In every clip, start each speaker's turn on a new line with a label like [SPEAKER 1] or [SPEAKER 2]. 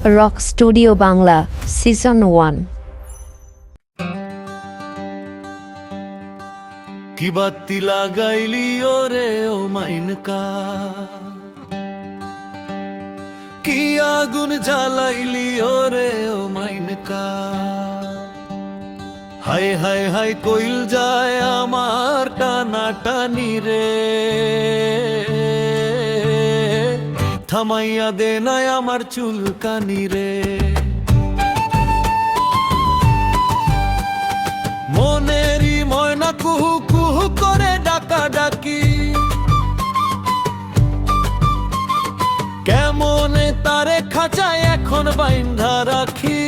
[SPEAKER 1] Rock studio Bangla season 1।
[SPEAKER 2] কি বাতি লাগাইলি ওরে ও মাইনকা, কি আগুন জ্বালাইলি ওরে ও মাইনকা। হায় হায় হায় কইল যায় আমার টানা টানি রে, থামাইয়া দে নাই আমার চুলকানি রে। মনেরই ময়না কুহু কুহু করে ডাকা ডাকি, কেমনে তারে খাঁচায় এখন বাইন্ধা রাখি।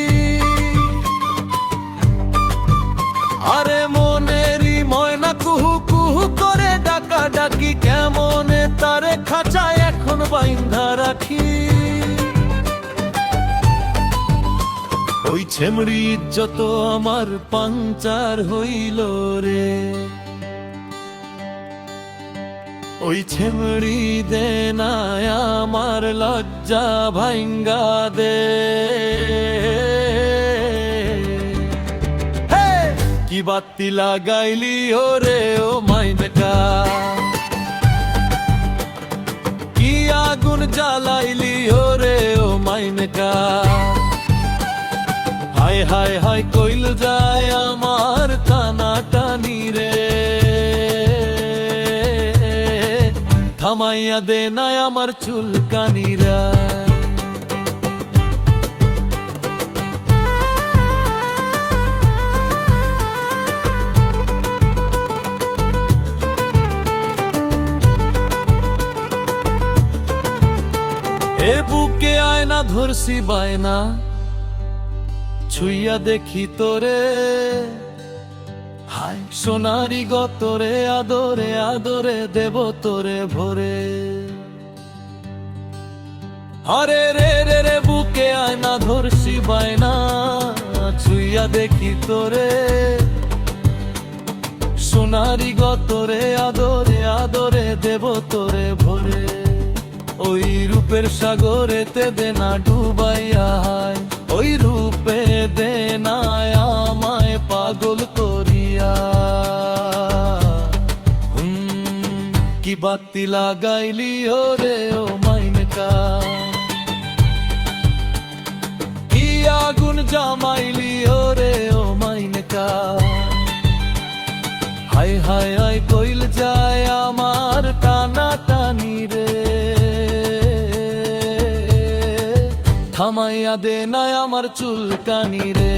[SPEAKER 2] আরে মনেরই ময়না কুহু কুহু করে ডাকা ডাকি, কেমনে তারে খাঁচায় এখন বাইন্ধা রাখি। ওই ছেমড়ি ইজ্জত আমার পাঞ্চার হইল রে, ওই ছেমড়ি দে না আমার লজ্জা ভাঙ্গা দে। কি বাতি লাগাইলি ওরে ও মাইনকা, কি আগুন জ্বালাইলি ওরে ও মাইনকা। হায় হায় হায় কইল যায় আমার টানা টানি রে, থামাইয়া দে নাই আমার চুলকানিরা। এ বুকে আয়না ধরছি বায়না, ছুইয়া দেখি তোরে। হায় সোনারি গতরে আদরে আদরে দেব তোরে ভরে। আরে রে রে রে বুকে আয়না ধরছি বায়না, ছুইয়া দেখি তোরে। সোনারি গতরে আদরে আদরে দেব তোরে ভরে। ওই রূপের সাগরেতে দে না ডুবাইয়া, হায় ওই রূপে দে না আমায় পাগল করিয়া। কি বাতি লাগাইলি ওরে ও মাইনকা, কি আগুন জামাইলি ওরে ও মাইনকা। হায় হায় হায় কইল যায় আমার টানা টানি রে, থামাইয়া দে নাই আমার চুলকানি রে।